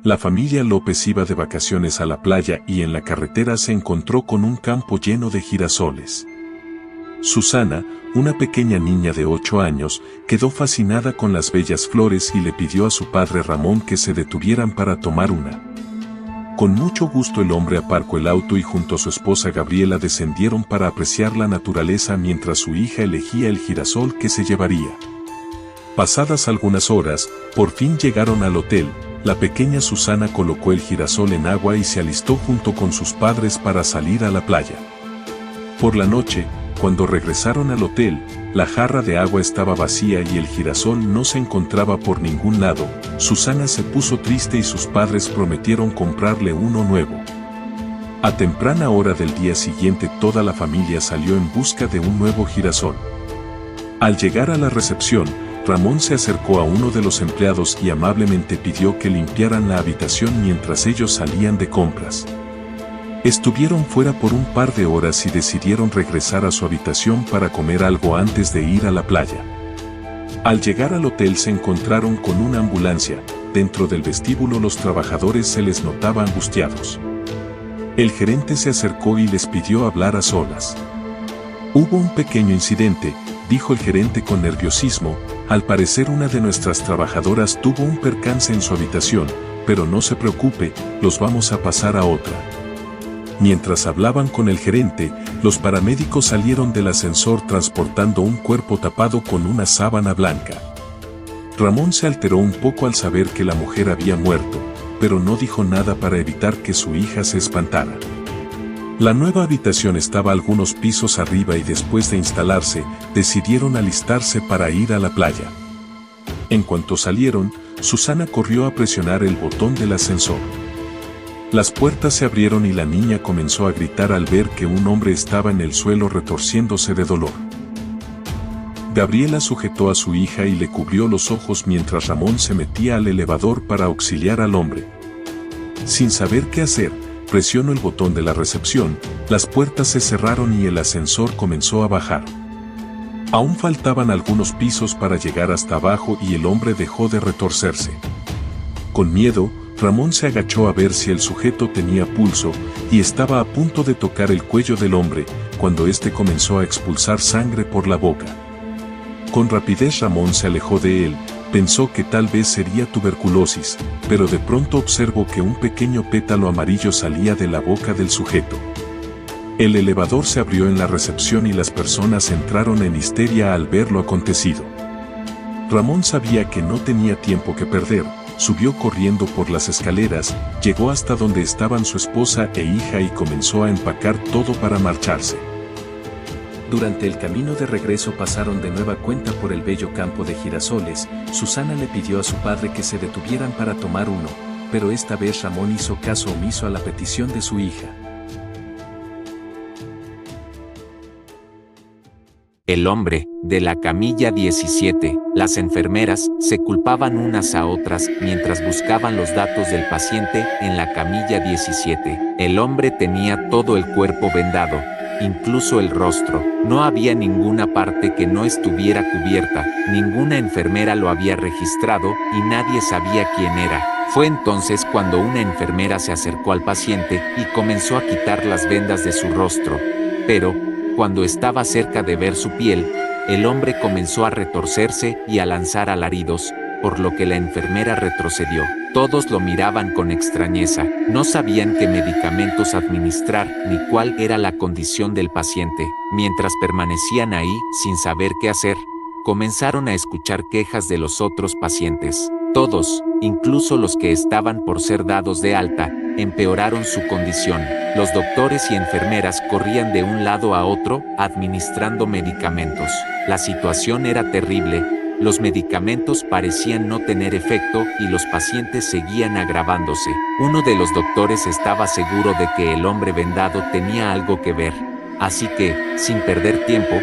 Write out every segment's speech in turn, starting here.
La familia López iba de vacaciones a la playa y en la carretera se encontró con un campo lleno de girasoles. Susana, una pequeña niña de 8 años, quedó fascinada con las bellas flores y le pidió a su padre Ramón que se detuvieran para tomar una. Con mucho gusto el hombre aparcó el auto y junto a su esposa Gabriela descendieron para apreciar la naturaleza mientras su hija elegía el girasol que se llevaría. Pasadas algunas horas, por fin llegaron al hotel. La pequeña Susana colocó el girasol en agua y se alistó junto con sus padres para salir a la playa. Por la noche, cuando regresaron al hotel, la jarra de agua estaba vacía y el girasol no se encontraba por ningún lado. Susana se puso triste y sus padres prometieron comprarle uno nuevo. A temprana hora del día siguiente toda la familia salió en busca de un nuevo girasol. Al llegar a la recepción, Ramón se acercó a uno de los empleados y amablemente pidió que limpiaran la habitación mientras ellos salían de compras. Estuvieron fuera por un par de horas y decidieron regresar a su habitación para comer algo antes de ir a la playa. Al llegar al hotel se encontraron con una ambulancia. Dentro del vestíbulo los trabajadores se les notaba angustiados. El gerente se acercó y les pidió hablar a solas. Hubo un pequeño incidente, dijo el gerente con nerviosismo. Al parecer una de nuestras trabajadoras tuvo un percance en su habitación, pero no se preocupe, los vamos a pasar a otra. Mientras hablaban con el gerente, los paramédicos salieron del ascensor transportando un cuerpo tapado con una sábana blanca. Ramón se alteró un poco al saber que la mujer había muerto, pero no dijo nada para evitar que su hija se espantara. La nueva habitación estaba algunos pisos arriba y después de instalarse, decidieron alistarse para ir a la playa. En cuanto salieron, Susana corrió a presionar el botón del ascensor. Las puertas se abrieron y la niña comenzó a gritar al ver que un hombre estaba en el suelo retorciéndose de dolor. Gabriela sujetó a su hija y le cubrió los ojos mientras Ramón se metía al elevador para auxiliar al hombre. Sin saber qué hacer, presionó el botón de la recepción, las puertas se cerraron y el ascensor comenzó a bajar. Aún faltaban algunos pisos para llegar hasta abajo y el hombre dejó de retorcerse. Con miedo, Ramón se agachó a ver si el sujeto tenía pulso y estaba a punto de tocar el cuello del hombre, cuando éste comenzó a expulsar sangre por la boca. Con rapidez Ramón se alejó de él, pensó que tal vez sería tuberculosis, pero de pronto observó que un pequeño pétalo amarillo salía de la boca del sujeto. El elevador se abrió en la recepción y las personas entraron en histeria al ver lo acontecido. Ramón sabía que no tenía tiempo que perder. Subió corriendo por las escaleras, llegó hasta donde estaban su esposa e hija y comenzó a empacar todo para marcharse. Durante el camino de regreso pasaron de nueva cuenta por el bello campo de girasoles. Susana le pidió a su padre que se detuvieran para tomar uno, pero esta vez Ramón hizo caso omiso a la petición de su hija. El hombre, de la camilla 17, las enfermeras, se culpaban unas a otras mientras buscaban los datos del paciente en la camilla 17. El hombre tenía todo el cuerpo vendado, incluso el rostro. No había ninguna parte que no estuviera cubierta, ninguna enfermera lo había registrado y nadie sabía quién era. Fue entonces cuando una enfermera se acercó al paciente y comenzó a quitar las vendas de su rostro. Pero, cuando estaba cerca de ver su piel, el hombre comenzó a retorcerse y a lanzar alaridos, por lo que la enfermera retrocedió. Todos lo miraban con extrañeza, no sabían qué medicamentos administrar ni cuál era la condición del paciente. Mientras permanecían ahí, sin saber qué hacer, comenzaron a escuchar quejas de los otros pacientes. Todos, incluso los que estaban por ser dados de alta, empeoraron su condición. Los doctores y enfermeras corrían de un lado a otro, administrando medicamentos. La situación era terrible, los medicamentos parecían no tener efecto y los pacientes seguían agravándose. Uno de los doctores estaba seguro de que el hombre vendado tenía algo que ver. Así que, sin perder tiempo,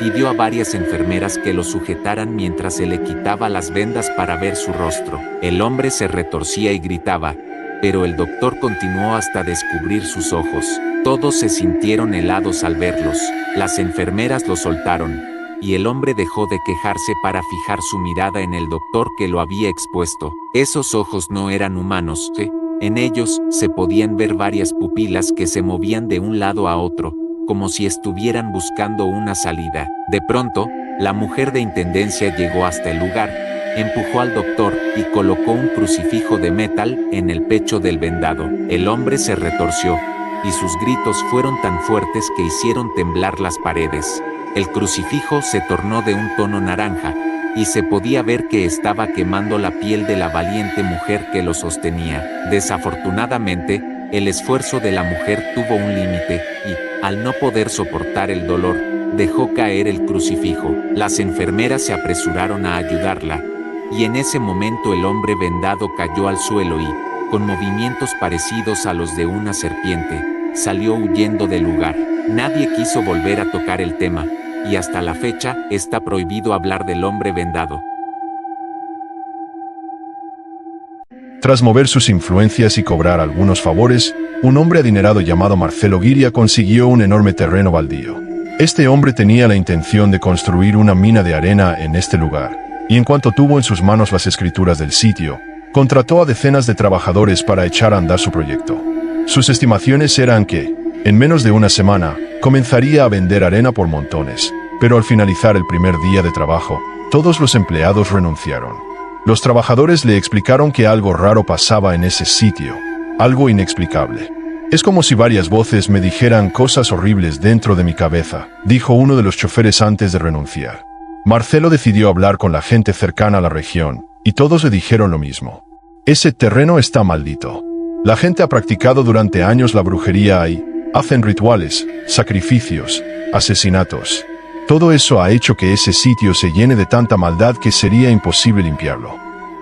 pidió a varias enfermeras que lo sujetaran mientras se le quitaba las vendas para ver su rostro. El hombre se retorcía y gritaba, pero el doctor continuó hasta descubrir sus ojos. Todos se sintieron helados al verlos. Las enfermeras lo soltaron, y el hombre dejó de quejarse para fijar su mirada en el doctor que lo había expuesto. Esos ojos no eran humanos, en ellos se podían ver varias pupilas que se movían de un lado a otro, como si estuvieran buscando una salida. De pronto, la mujer de intendencia llegó hasta el lugar, empujó al doctor y colocó un crucifijo de metal en el pecho del vendado. El hombre se retorció, y sus gritos fueron tan fuertes que hicieron temblar las paredes. El crucifijo se tornó de un tono naranja, y se podía ver que estaba quemando la piel de la valiente mujer que lo sostenía. Desafortunadamente, el esfuerzo de la mujer tuvo un límite, y, al no poder soportar el dolor, dejó caer el crucifijo. Las enfermeras se apresuraron a ayudarla, y en ese momento el hombre vendado cayó al suelo y, con movimientos parecidos a los de una serpiente, salió huyendo del lugar. Nadie quiso volver a tocar el tema, y hasta la fecha está prohibido hablar del hombre vendado. Tras mover sus influencias y cobrar algunos favores, un hombre adinerado llamado Marcelo Giria consiguió un enorme terreno baldío. Este hombre tenía la intención de construir una mina de arena en este lugar, y en cuanto tuvo en sus manos las escrituras del sitio, contrató a decenas de trabajadores para echar a andar su proyecto. Sus estimaciones eran que, en menos de una semana, comenzaría a vender arena por montones, pero al finalizar el primer día de trabajo, todos los empleados renunciaron. Los trabajadores le explicaron que algo raro pasaba en ese sitio, algo inexplicable. «Es como si varias voces me dijeran cosas horribles dentro de mi cabeza», dijo uno de los choferes antes de renunciar. Marcelo decidió hablar con la gente cercana a la región, y todos le dijeron lo mismo. «Ese terreno está maldito. La gente ha practicado durante años la brujería ahí, hacen rituales, sacrificios, asesinatos. Todo eso ha hecho que ese sitio se llene de tanta maldad que sería imposible limpiarlo».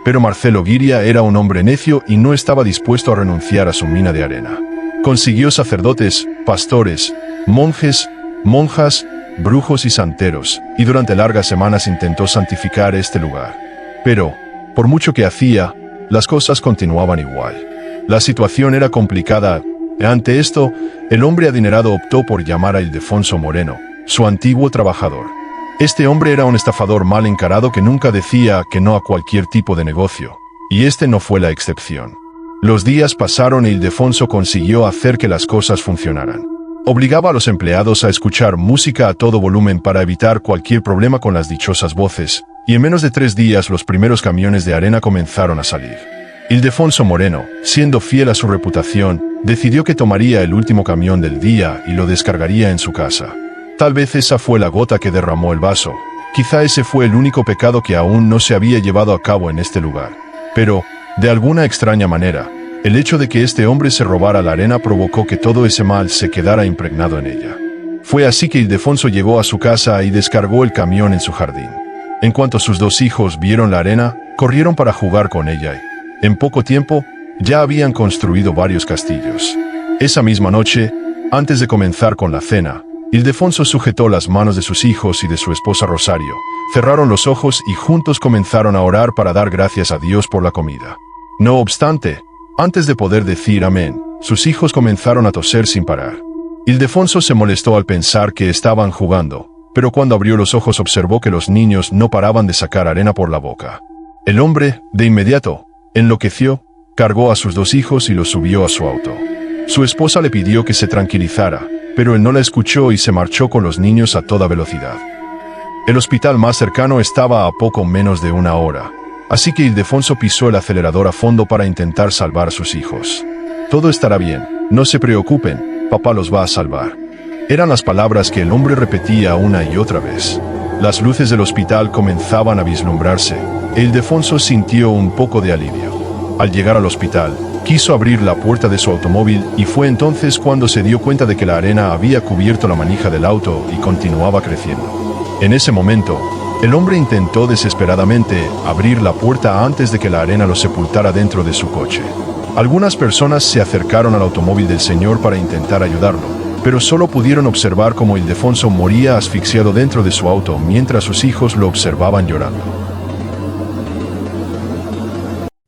Pero Marcelo Giria era un hombre necio y no estaba dispuesto a renunciar a su mina de arena. Consiguió sacerdotes, pastores, monjes, monjas, brujos y santeros, y durante largas semanas intentó santificar este lugar. Pero, por mucho que hacía, las cosas continuaban igual. La situación era complicada. Ante esto, el hombre adinerado optó por llamar a Ildefonso Moreno, su antiguo trabajador. Este hombre era un estafador mal encarado que nunca decía que no a cualquier tipo de negocio, y este no fue la excepción. Los días pasaron e Ildefonso consiguió hacer que las cosas funcionaran. Obligaba a los empleados a escuchar música a todo volumen para evitar cualquier problema con las dichosas voces, y en menos de 3 días los primeros camiones de arena comenzaron a salir. Ildefonso Moreno, siendo fiel a su reputación, decidió que tomaría el último camión del día y lo descargaría en su casa. Tal vez esa fue la gota que derramó el vaso. Quizá ese fue el único pecado que aún no se había llevado a cabo en este lugar. Pero, de alguna extraña manera, el hecho de que este hombre se robara la arena provocó que todo ese mal se quedara impregnado en ella. Fue así que Ildefonso llegó a su casa y descargó el camión en su jardín. En cuanto sus 2 hijos vieron la arena, corrieron para jugar con ella y, en poco tiempo, ya habían construido varios castillos. Esa misma noche, antes de comenzar con la cena, Ildefonso sujetó las manos de sus hijos y de su esposa Rosario, cerraron los ojos y juntos comenzaron a orar para dar gracias a Dios por la comida. No obstante, antes de poder decir amén, sus hijos comenzaron a toser sin parar. Ildefonso se molestó al pensar que estaban jugando, pero cuando abrió los ojos observó que los niños no paraban de sacar arena por la boca. El hombre, de inmediato, enloqueció, cargó a sus 2 hijos y los subió a su auto. Su esposa le pidió que se tranquilizara, pero él no la escuchó y se marchó con los niños a toda velocidad. El hospital más cercano estaba a poco menos de 1 hora, así que Ildefonso pisó el acelerador a fondo para intentar salvar a sus hijos. «Todo estará bien, no se preocupen, papá los va a salvar». Eran las palabras que el hombre repetía una y otra vez. Las luces del hospital comenzaban a vislumbrarse, e Ildefonso sintió un poco de alivio. Al llegar al hospital, quiso abrir la puerta de su automóvil y fue entonces cuando se dio cuenta de que la arena había cubierto la manija del auto y continuaba creciendo. En ese momento, el hombre intentó desesperadamente abrir la puerta antes de que la arena lo sepultara dentro de su coche. Algunas personas se acercaron al automóvil del señor para intentar ayudarlo, pero solo pudieron observar cómo Ildefonso moría asfixiado dentro de su auto mientras sus hijos lo observaban llorando.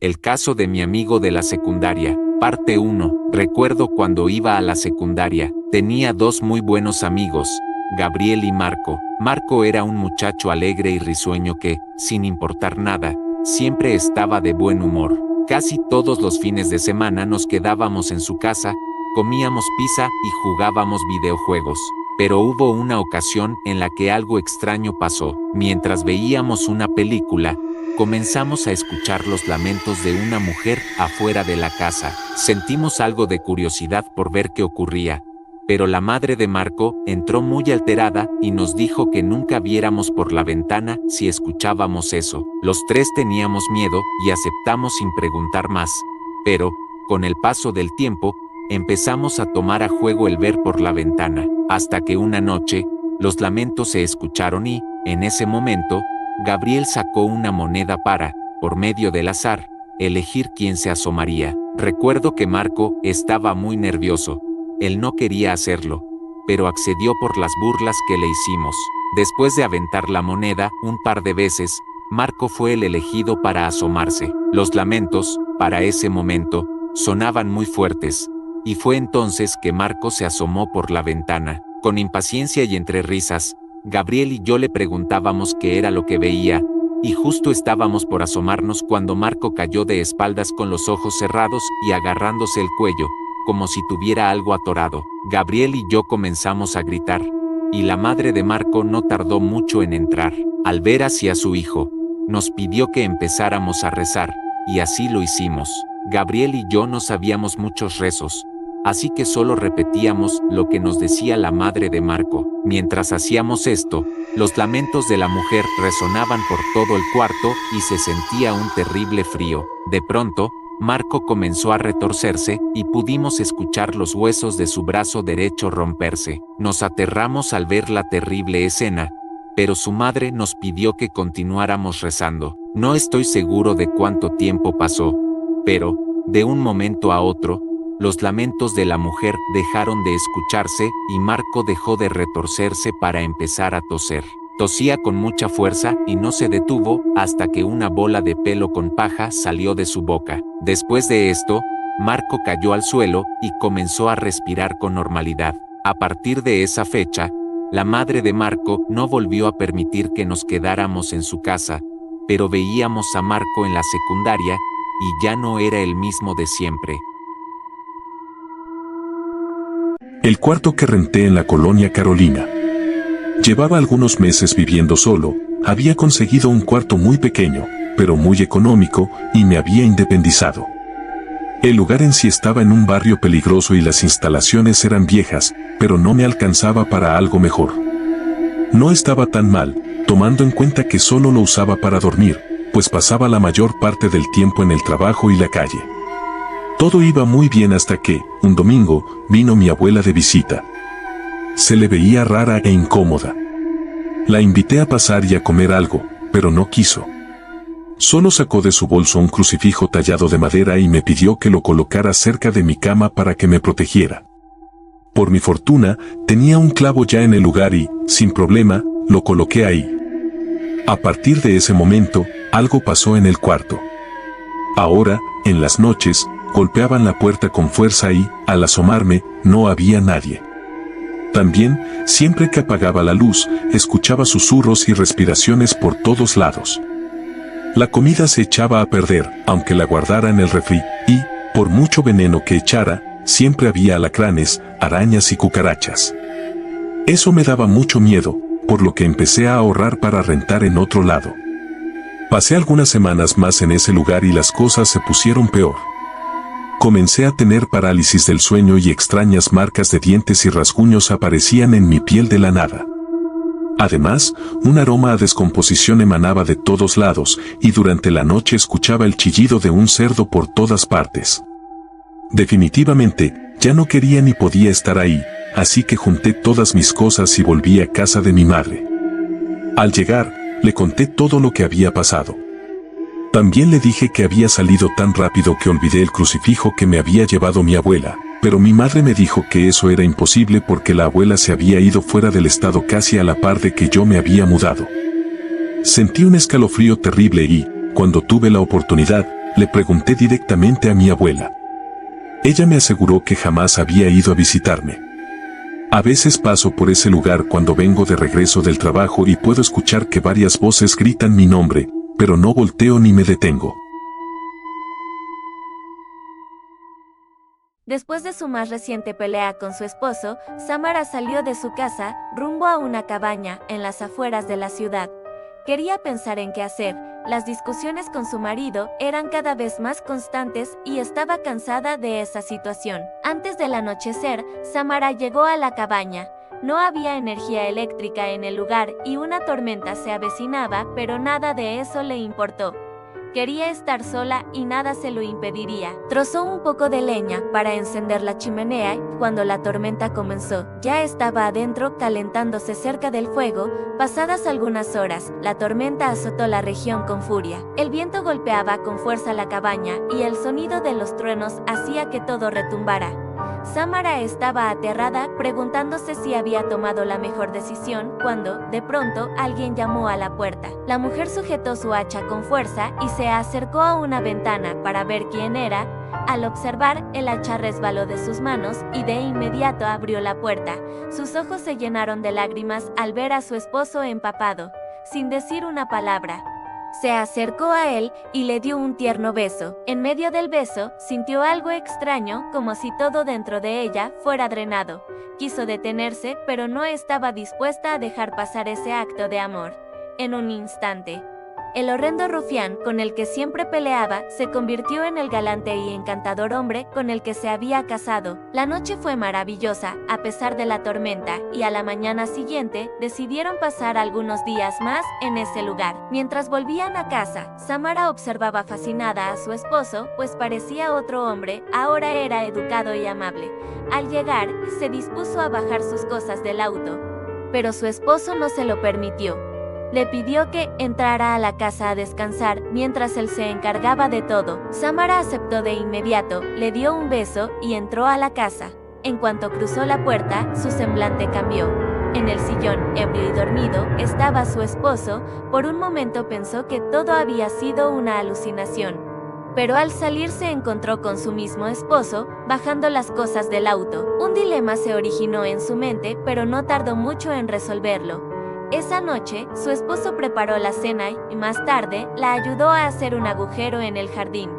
El caso de mi amigo de la secundaria, parte 1. Recuerdo cuando iba a la secundaria, tenía 2 muy buenos amigos, Gabriel y Marco. Marco era un muchacho alegre y risueño que, sin importar nada, siempre estaba de buen humor. Casi todos los fines de semana nos quedábamos en su casa, comíamos pizza y jugábamos videojuegos. Pero hubo una ocasión en la que algo extraño pasó. Mientras veíamos una película, comenzamos a escuchar los lamentos de una mujer afuera de la casa. Sentimos algo de curiosidad por ver qué ocurría, pero la madre de Marco entró muy alterada y nos dijo que nunca viéramos por la ventana si escuchábamos eso. Los tres teníamos miedo y aceptamos sin preguntar más, pero, con el paso del tiempo, empezamos a tomar a juego el ver por la ventana, hasta que una noche, los lamentos se escucharon y, en ese momento, Gabriel sacó una moneda para, por medio del azar, elegir quién se asomaría. Recuerdo que Marco estaba muy nervioso. Él no quería hacerlo, pero accedió por las burlas que le hicimos. Después de aventar la moneda un par de veces, Marco fue el elegido para asomarse. Los lamentos, para ese momento, sonaban muy fuertes, y fue entonces que Marco se asomó por la ventana. Con impaciencia y entre risas, Gabriel y yo le preguntábamos qué era lo que veía, y justo estábamos por asomarnos cuando Marco cayó de espaldas con los ojos cerrados y agarrándose el cuello, como si tuviera algo atorado. Gabriel y yo comenzamos a gritar, y la madre de Marco no tardó mucho en entrar. Al ver hacia su hijo, nos pidió que empezáramos a rezar, y así lo hicimos. Gabriel y yo no sabíamos muchos rezos, así que solo repetíamos lo que nos decía la madre de Marco. Mientras hacíamos esto, los lamentos de la mujer resonaban por todo el cuarto y se sentía un terrible frío. De pronto, Marco comenzó a retorcerse y pudimos escuchar los huesos de su brazo derecho romperse. Nos aterramos al ver la terrible escena, pero su madre nos pidió que continuáramos rezando. No estoy seguro de cuánto tiempo pasó, pero, de un momento a otro, los lamentos de la mujer dejaron de escucharse y Marco dejó de retorcerse para empezar a toser. Tosía con mucha fuerza y no se detuvo hasta que una bola de pelo con paja salió de su boca. Después de esto, Marco cayó al suelo y comenzó a respirar con normalidad. A partir de esa fecha, la madre de Marco no volvió a permitir que nos quedáramos en su casa, pero veíamos a Marco en la secundaria y ya no era el mismo de siempre. El cuarto que renté en la colonia Carolina. Llevaba algunos meses viviendo solo, había conseguido un cuarto muy pequeño, pero muy económico, y me había independizado. El lugar en sí estaba en un barrio peligroso y las instalaciones eran viejas, pero no me alcanzaba para algo mejor. No estaba tan mal, tomando en cuenta que solo lo usaba para dormir, pues pasaba la mayor parte del tiempo en el trabajo y la calle. Todo iba muy bien hasta que, un domingo, vino mi abuela de visita. Se le veía rara e incómoda. La invité a pasar y a comer algo, pero no quiso. Solo sacó de su bolso un crucifijo tallado de madera y me pidió que lo colocara cerca de mi cama para que me protegiera. Por mi fortuna, tenía un clavo ya en el lugar y, sin problema, lo coloqué ahí. A partir de ese momento, algo pasó en el cuarto. Ahora, en las noches, golpeaban la puerta con fuerza y, al asomarme, no había nadie. También, siempre que apagaba la luz, escuchaba susurros y respiraciones por todos lados. La comida se echaba a perder, aunque la guardara en el refri, y, por mucho veneno que echara, siempre había alacranes, arañas y cucarachas. Eso me daba mucho miedo, por lo que empecé a ahorrar para rentar en otro lado. Pasé algunas semanas más en ese lugar y las cosas se pusieron peor. Comencé a tener parálisis del sueño y extrañas marcas de dientes y rasguños aparecían en mi piel de la nada. Además, un aroma a descomposición emanaba de todos lados, y durante la noche escuchaba el chillido de un cerdo por todas partes. Definitivamente, ya no quería ni podía estar ahí, así que junté todas mis cosas y volví a casa de mi madre. Al llegar, le conté todo lo que había pasado. También le dije que había salido tan rápido que olvidé el crucifijo que me había llevado mi abuela, pero mi madre me dijo que eso era imposible porque la abuela se había ido fuera del estado casi a la par de que yo me había mudado. Sentí un escalofrío terrible y, cuando tuve la oportunidad, le pregunté directamente a mi abuela. Ella me aseguró que jamás había ido a visitarme. A veces paso por ese lugar cuando vengo de regreso del trabajo y puedo escuchar que varias voces gritan mi nombre, pero no volteo ni me detengo. Después de su más reciente pelea con su esposo, Samara salió de su casa rumbo a una cabaña en las afueras de la ciudad. Quería pensar en qué hacer. Las discusiones con su marido eran cada vez más constantes y estaba cansada de esa situación. Antes del anochecer, Samara llegó a la cabaña. No había energía eléctrica en el lugar y una tormenta se avecinaba, pero nada de eso le importó. Quería estar sola y nada se lo impediría. Trozó un poco de leña para encender la chimenea y cuando la tormenta comenzó, ya estaba adentro calentándose cerca del fuego. Pasadas algunas horas, la tormenta azotó la región con furia. El viento golpeaba con fuerza la cabaña y el sonido de los truenos hacía que todo retumbara. Samara estaba aterrada, preguntándose si había tomado la mejor decisión, cuando, de pronto, alguien llamó a la puerta. La mujer sujetó su hacha con fuerza y se acercó a una ventana para ver quién era. Al observar, el hacha resbaló de sus manos y de inmediato abrió la puerta. Sus ojos se llenaron de lágrimas al ver a su esposo empapado. Sin decir una palabra, se acercó a él y le dio un tierno beso. En medio del beso, sintió algo extraño, como si todo dentro de ella fuera drenado. Quiso detenerse, pero no estaba dispuesta a dejar pasar ese acto de amor. En un instante, el horrendo rufián con el que siempre peleaba se convirtió en el galante y encantador hombre con el que se había casado. La noche fue maravillosa, a pesar de la tormenta, y a la mañana siguiente decidieron pasar algunos días más en ese lugar. Mientras volvían a casa, Samara observaba fascinada a su esposo, pues parecía otro hombre, ahora era educado y amable. Al llegar, se dispuso a bajar sus cosas del auto, pero su esposo no se lo permitió. Le pidió que entrara a la casa a descansar mientras él se encargaba de todo. Samara aceptó de inmediato, le dio un beso y entró a la casa. En cuanto cruzó la puerta, su semblante cambió. En el sillón, ebrio y dormido, estaba su esposo. Por un momento pensó que todo había sido una alucinación. Pero al salir se encontró con su mismo esposo, bajando las cosas del auto. Un dilema se originó en su mente, pero no tardó mucho en resolverlo. Esa noche, su esposo preparó la cena y, más tarde, la ayudó a hacer un agujero en el jardín.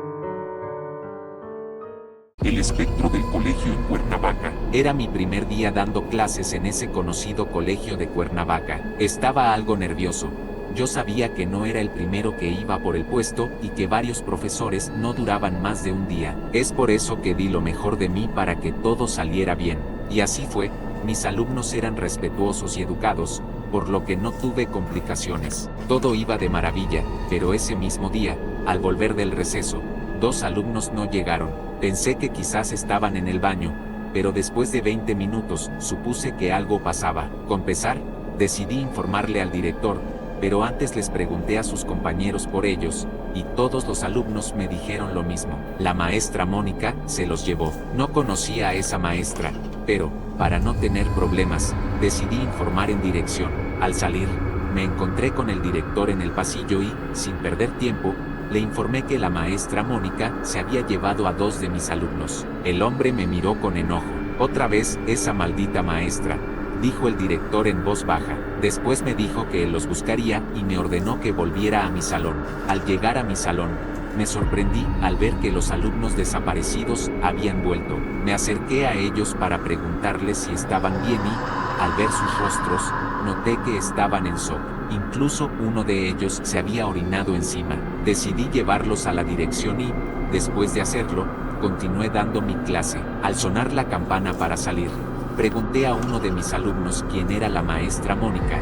El espectro del colegio en Cuernavaca. Era mi primer día dando clases en ese conocido colegio de Cuernavaca. Estaba algo nervioso. Yo sabía que no era el primero que iba por el puesto y que varios profesores no duraban más de un día. Es por eso que di lo mejor de mí para que todo saliera bien. Y así fue. Mis alumnos eran respetuosos y educados, por lo que no tuve complicaciones. Todo iba de maravilla, pero ese mismo día, al volver del receso, 2 alumnos no llegaron. Pensé que quizás estaban en el baño, pero después de 20 minutos supuse que algo pasaba. Con pesar, decidí informarle al director, pero antes les pregunté a sus compañeros por ellos, y todos los alumnos me dijeron lo mismo. La maestra Mónica se los llevó. No conocía a esa maestra, pero, para no tener problemas, decidí informar en dirección. Al salir, me encontré con el director en el pasillo y, sin perder tiempo, le informé que la maestra Mónica se había llevado a 2 de mis alumnos. El hombre me miró con enojo. Otra vez, esa maldita maestra, dijo el director en voz baja. Después me dijo que él los buscaría y me ordenó que volviera a mi salón. Al llegar a mi salón, me sorprendí al ver que los alumnos desaparecidos habían vuelto. Me acerqué a ellos para preguntarles si estaban bien y, al ver sus rostros, noté que estaban en shock. Incluso uno de ellos se había orinado encima. Decidí llevarlos a la dirección y, después de hacerlo, continué dando mi clase. Al sonar la campana para salir, pregunté a uno de mis alumnos quién era la maestra Mónica,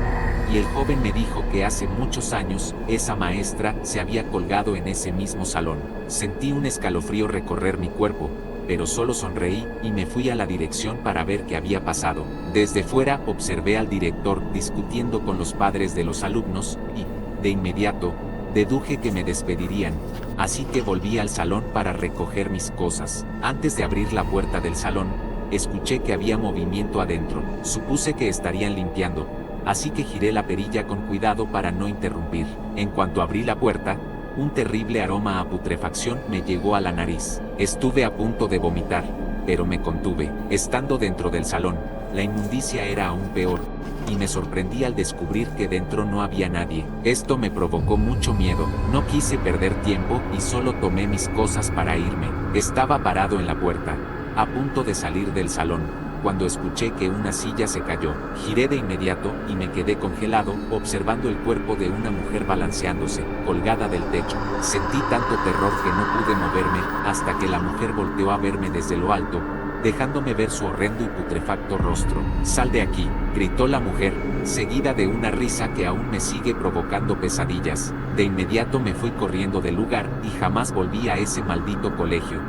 y el joven me dijo que hace muchos años, esa maestra se había colgado en ese mismo salón. Sentí un escalofrío recorrer mi cuerpo, pero solo sonreí y me fui a la dirección para ver qué había pasado. Desde fuera observé al director discutiendo con los padres de los alumnos y, de inmediato, deduje que me despedirían, así que volví al salón para recoger mis cosas. Antes de abrir la puerta del salón, escuché que había movimiento adentro. Supuse que estarían limpiando, así que giré la perilla con cuidado para no interrumpir. En cuanto abrí la puerta, un terrible aroma a putrefacción me llegó a la nariz. Estuve a punto de vomitar, pero me contuve. Estando dentro del salón, la inmundicia era aún peor, y me sorprendí al descubrir que dentro no había nadie. Esto me provocó mucho miedo. No quise perder tiempo y solo tomé mis cosas para irme. Estaba parado en la puerta, a punto de salir del salón, cuando escuché que una silla se cayó. Giré de inmediato y me quedé congelado, observando el cuerpo de una mujer balanceándose, colgada del techo. Sentí tanto terror que no pude moverme, hasta que la mujer volteó a verme desde lo alto, dejándome ver su horrendo y putrefacto rostro. «Sal de aquí», gritó la mujer, seguida de una risa que aún me sigue provocando pesadillas. De inmediato me fui corriendo del lugar y jamás volví a ese maldito colegio.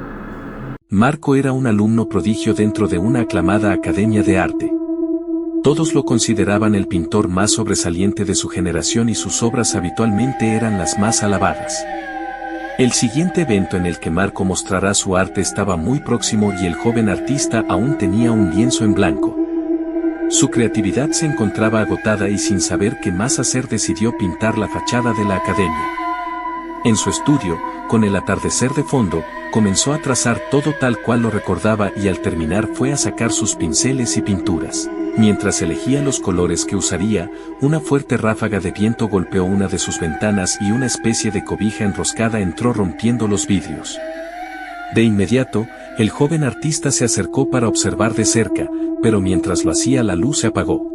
Marco era un alumno prodigio dentro de una aclamada academia de arte. Todos lo consideraban el pintor más sobresaliente de su generación y sus obras habitualmente eran las más alabadas. El siguiente evento en el que Marco mostrará su arte estaba muy próximo y el joven artista aún tenía un lienzo en blanco. Su creatividad se encontraba agotada y sin saber qué más hacer decidió pintar la fachada de la academia. En su estudio, con el atardecer de fondo, comenzó a trazar todo tal cual lo recordaba y al terminar fue a sacar sus pinceles y pinturas. Mientras elegía los colores que usaría, una fuerte ráfaga de viento golpeó una de sus ventanas y una especie de cobija enroscada entró rompiendo los vidrios. De inmediato, el joven artista se acercó para observar de cerca, pero mientras lo hacía la luz se apagó.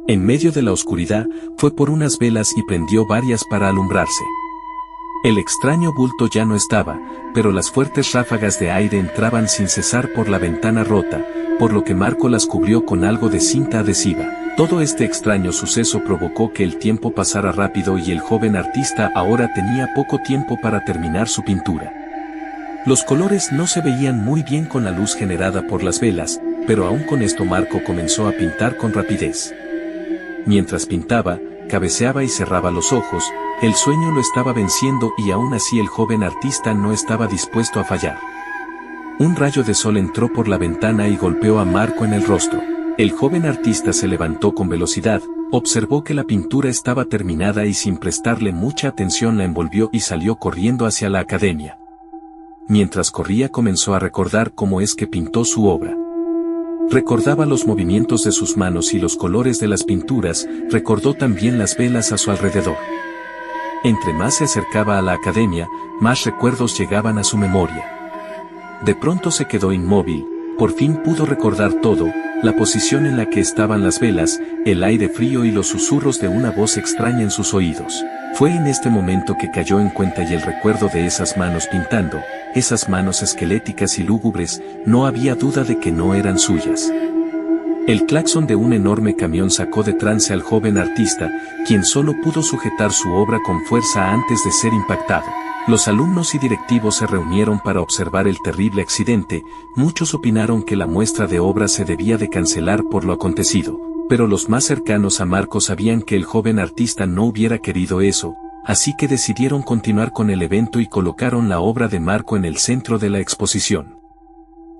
En medio de la oscuridad, fue por unas velas y prendió varias para alumbrarse. El extraño bulto ya no estaba, pero las fuertes ráfagas de aire entraban sin cesar por la ventana rota, por lo que Marco las cubrió con algo de cinta adhesiva. Todo este extraño suceso provocó que el tiempo pasara rápido y el joven artista ahora tenía poco tiempo para terminar su pintura. Los colores no se veían muy bien con la luz generada por las velas, pero aún con esto Marco comenzó a pintar con rapidez. Mientras pintaba, cabeceaba y cerraba los ojos, el sueño lo estaba venciendo y aún así el joven artista no estaba dispuesto a fallar. Un rayo de sol entró por la ventana y golpeó a Marco en el rostro. El joven artista se levantó con velocidad, observó que la pintura estaba terminada y sin prestarle mucha atención la envolvió y salió corriendo hacia la academia. Mientras corría comenzó a recordar cómo es que pintó su obra. Recordaba los movimientos de sus manos y los colores de las pinturas, recordó también las velas a su alrededor. Entre más se acercaba a la academia, más recuerdos llegaban a su memoria. De pronto se quedó inmóvil, por fin pudo recordar todo, la posición en la que estaban las velas, el aire frío y los susurros de una voz extraña en sus oídos. Fue en este momento que cayó en cuenta y el recuerdo de esas manos pintando, esas manos esqueléticas y lúgubres, no había duda de que no eran suyas. El claxon de un enorme camión sacó de trance al joven artista, quien solo pudo sujetar su obra con fuerza antes de ser impactado. Los alumnos y directivos se reunieron para observar el terrible accidente, muchos opinaron que la muestra de obra se debía de cancelar por lo acontecido, pero los más cercanos a Marco sabían que el joven artista no hubiera querido eso, así que decidieron continuar con el evento y colocaron la obra de Marco en el centro de la exposición.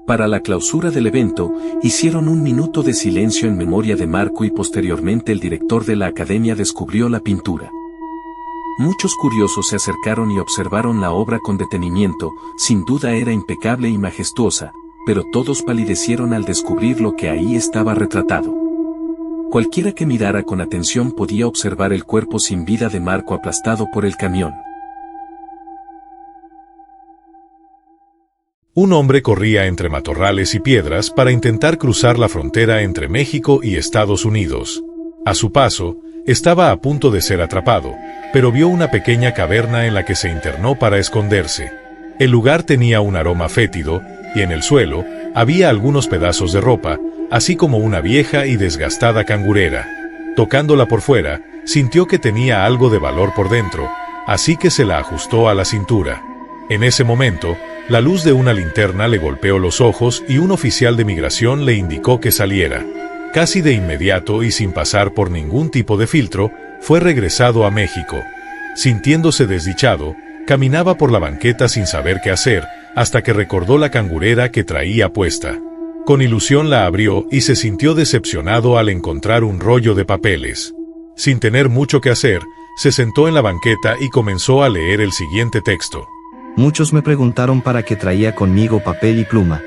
Para la clausura del evento, hicieron un minuto de silencio en memoria de Marco y posteriormente el director de la academia descubrió la pintura. Muchos curiosos se acercaron y observaron la obra con detenimiento, sin duda era impecable y majestuosa, pero todos palidecieron al descubrir lo que ahí estaba retratado. Cualquiera que mirara con atención podía observar el cuerpo sin vida de Marco aplastado por el camión. Un hombre corría entre matorrales y piedras para intentar cruzar la frontera entre México y Estados Unidos. A su paso, estaba a punto de ser atrapado, pero vio una pequeña caverna en la que se internó para esconderse. El lugar tenía un aroma fétido, y en el suelo había algunos pedazos de ropa, así como una vieja y desgastada cangurera. Tocándola por fuera, sintió que tenía algo de valor por dentro, así que se la ajustó a la cintura. En ese momento, la luz de una linterna le golpeó los ojos y un oficial de migración le indicó que saliera. Casi de inmediato y sin pasar por ningún tipo de filtro, fue regresado a México. Sintiéndose desdichado, caminaba por la banqueta sin saber qué hacer, hasta que recordó la cangurera que traía puesta. Con ilusión la abrió y se sintió decepcionado al encontrar un rollo de papeles. Sin tener mucho que hacer, se sentó en la banqueta y comenzó a leer el siguiente texto. Muchos me preguntaron para qué traía conmigo papel y pluma.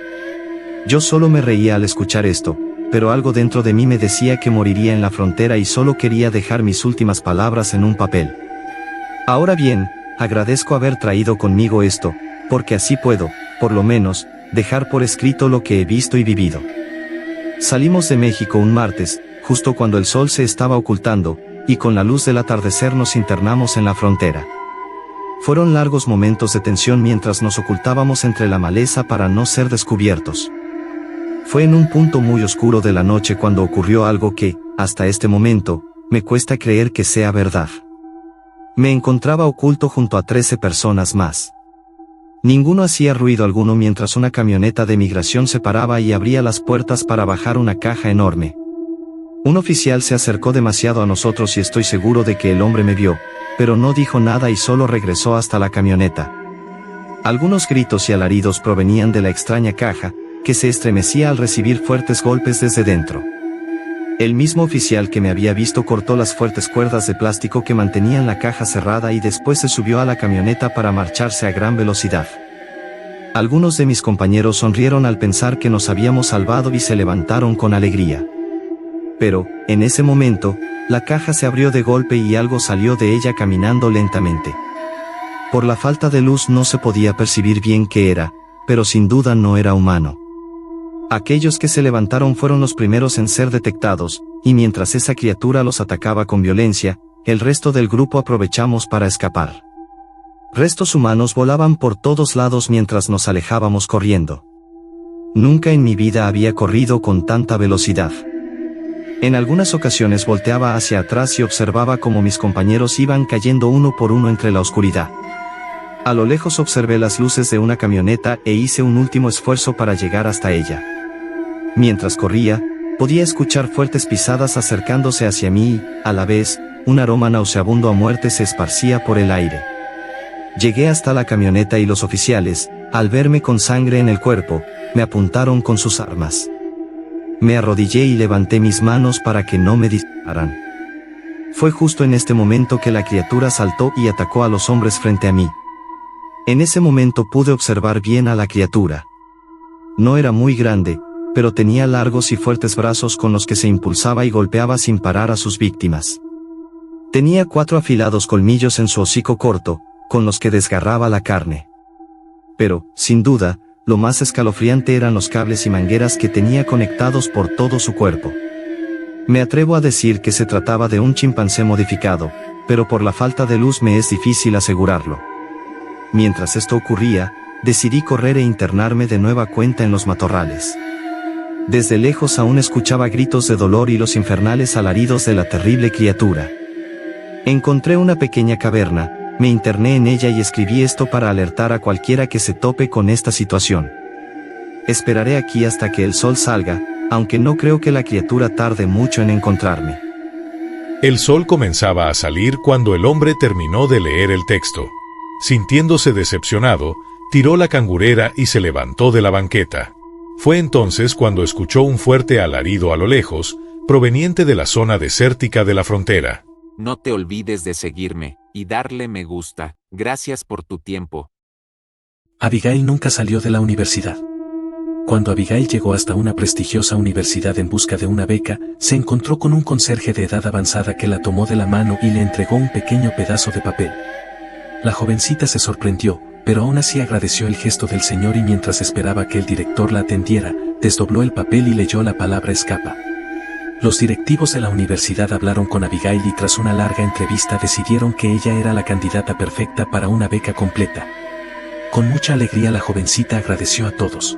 Yo solo me reía al escuchar esto, pero algo dentro de mí me decía que moriría en la frontera y solo quería dejar mis últimas palabras en un papel. Ahora bien, agradezco haber traído conmigo esto, porque así puedo, por lo menos, dejar por escrito lo que he visto y vivido. Salimos de México un martes, justo cuando el sol se estaba ocultando, y con la luz del atardecer nos internamos en la frontera. Fueron largos momentos de tensión mientras nos ocultábamos entre la maleza para no ser descubiertos. Fue en un punto muy oscuro de la noche cuando ocurrió algo que, hasta este momento, me cuesta creer que sea verdad. Me encontraba oculto junto a 13 personas más. Ninguno hacía ruido alguno mientras una camioneta de migración se paraba y abría las puertas para bajar una caja enorme. Un oficial se acercó demasiado a nosotros y estoy seguro de que el hombre me vio, pero no dijo nada y solo regresó hasta la camioneta. Algunos gritos y alaridos provenían de la extraña caja, que se estremecía al recibir fuertes golpes desde dentro. El mismo oficial que me había visto cortó las fuertes cuerdas de plástico que mantenían la caja cerrada y después se subió a la camioneta para marcharse a gran velocidad. Algunos de mis compañeros sonrieron al pensar que nos habíamos salvado y se levantaron con alegría. Pero, en ese momento, la caja se abrió de golpe y algo salió de ella caminando lentamente. Por la falta de luz no se podía percibir bien qué era, pero sin duda no era humano. Aquellos que se levantaron fueron los primeros en ser detectados, y mientras esa criatura los atacaba con violencia, el resto del grupo aprovechamos para escapar. Restos humanos volaban por todos lados mientras nos alejábamos corriendo. Nunca en mi vida había corrido con tanta velocidad. En algunas ocasiones volteaba hacia atrás y observaba cómo mis compañeros iban cayendo uno por uno entre la oscuridad. A lo lejos observé las luces de una camioneta e hice un último esfuerzo para llegar hasta ella. Mientras corría, podía escuchar fuertes pisadas acercándose hacia mí y, a la vez, un aroma nauseabundo a muerte se esparcía por el aire. Llegué hasta la camioneta y los oficiales, al verme con sangre en el cuerpo, me apuntaron con sus armas. Me arrodillé y levanté mis manos para que no me dispararan. Fue justo en este momento que la criatura saltó y atacó a los hombres frente a mí. En ese momento pude observar bien a la criatura. No era muy grande, pero tenía largos y fuertes brazos con los que se impulsaba y golpeaba sin parar a sus víctimas. Tenía 4 afilados colmillos en su hocico corto, con los que desgarraba la carne. Pero, sin duda, lo más escalofriante eran los cables y mangueras que tenía conectados por todo su cuerpo. Me atrevo a decir que se trataba de un chimpancé modificado, pero por la falta de luz me es difícil asegurarlo. Mientras esto ocurría, decidí correr e internarme de nueva cuenta en los matorrales. Desde lejos aún escuchaba gritos de dolor y los infernales alaridos de la terrible criatura. Encontré una pequeña caverna, me interné en ella y escribí esto para alertar a cualquiera que se tope con esta situación. Esperaré aquí hasta que el sol salga, aunque no creo que la criatura tarde mucho en encontrarme. El sol comenzaba a salir cuando el hombre terminó de leer el texto. Sintiéndose decepcionado, tiró la cangurera y se levantó de la banqueta. Fue entonces cuando escuchó un fuerte alarido a lo lejos, proveniente de la zona desértica de la frontera. No te olvides de seguirme y darle me gusta. Gracias por tu tiempo. Abigail nunca salió de la universidad. Cuando Abigail llegó hasta una prestigiosa universidad en busca de una beca, se encontró con un conserje de edad avanzada que la tomó de la mano y le entregó un pequeño pedazo de papel. La jovencita se sorprendió, pero aún así agradeció el gesto del señor y mientras esperaba que el director la atendiera, desdobló el papel y leyó la palabra escapa. Los directivos de la universidad hablaron con Abigail y tras una larga entrevista decidieron que ella era la candidata perfecta para una beca completa. Con mucha alegría la jovencita agradeció a todos.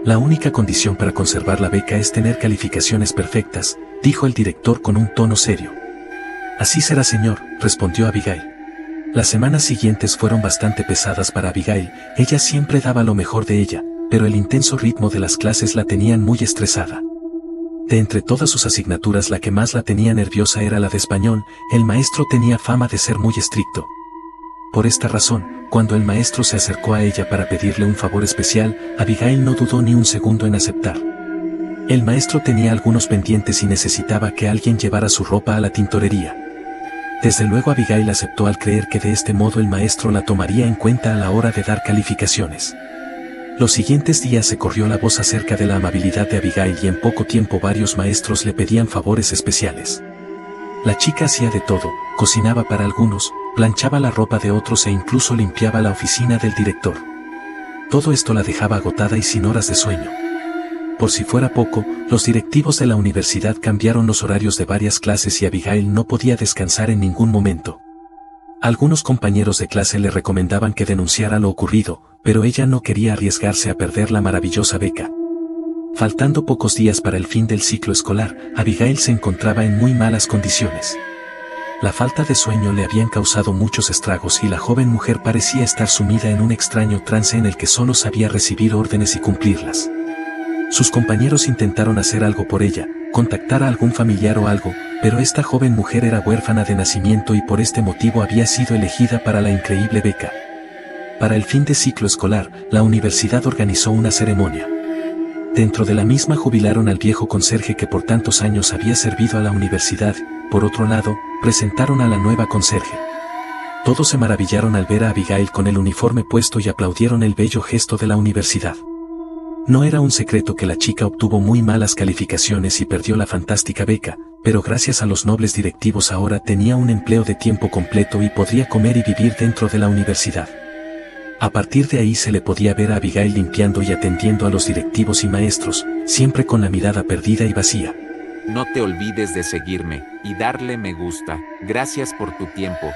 La única condición para conservar la beca es tener calificaciones perfectas, dijo el director con un tono serio. Así será, señor, respondió Abigail. Las semanas siguientes fueron bastante pesadas para Abigail, ella siempre daba lo mejor de ella, pero el intenso ritmo de las clases la tenían muy estresada. De entre todas sus asignaturas la que más la tenía nerviosa era la de español, el maestro tenía fama de ser muy estricto. Por esta razón, cuando el maestro se acercó a ella para pedirle un favor especial, Abigail no dudó ni un segundo en aceptar. El maestro tenía algunos pendientes y necesitaba que alguien llevara su ropa a la tintorería. Desde luego Abigail aceptó al creer que de este modo el maestro la tomaría en cuenta a la hora de dar calificaciones. Los siguientes días se corrió la voz acerca de la amabilidad de Abigail y en poco tiempo varios maestros le pedían favores especiales. La chica hacía de todo, cocinaba para algunos, planchaba la ropa de otros e incluso limpiaba la oficina del director. Todo esto la dejaba agotada y sin horas de sueño. Por si fuera poco, los directivos de la universidad cambiaron los horarios de varias clases y Abigail no podía descansar en ningún momento. Algunos compañeros de clase le recomendaban que denunciara lo ocurrido, pero ella no quería arriesgarse a perder la maravillosa beca. Faltando pocos días para el fin del ciclo escolar, Abigail se encontraba en muy malas condiciones. La falta de sueño le habían causado muchos estragos y la joven mujer parecía estar sumida en un extraño trance en el que solo sabía recibir órdenes y cumplirlas. Sus compañeros intentaron hacer algo por ella, contactar a algún familiar o algo, pero esta joven mujer era huérfana de nacimiento y por este motivo había sido elegida para la increíble beca. Para el fin de ciclo escolar, la universidad organizó una ceremonia. Dentro de la misma jubilaron al viejo conserje que por tantos años había servido a la universidad. Por otro lado, presentaron a la nueva conserje. Todos se maravillaron al ver a Abigail con el uniforme puesto y aplaudieron el bello gesto de la universidad. No era un secreto que la chica obtuvo muy malas calificaciones y perdió la fantástica beca, pero gracias a los nobles directivos ahora tenía un empleo de tiempo completo y podría comer y vivir dentro de la universidad. A partir de ahí se le podía ver a Abigail limpiando y atendiendo a los directivos y maestros, siempre con la mirada perdida y vacía. No te olvides de seguirme y darle me gusta. Gracias por tu tiempo.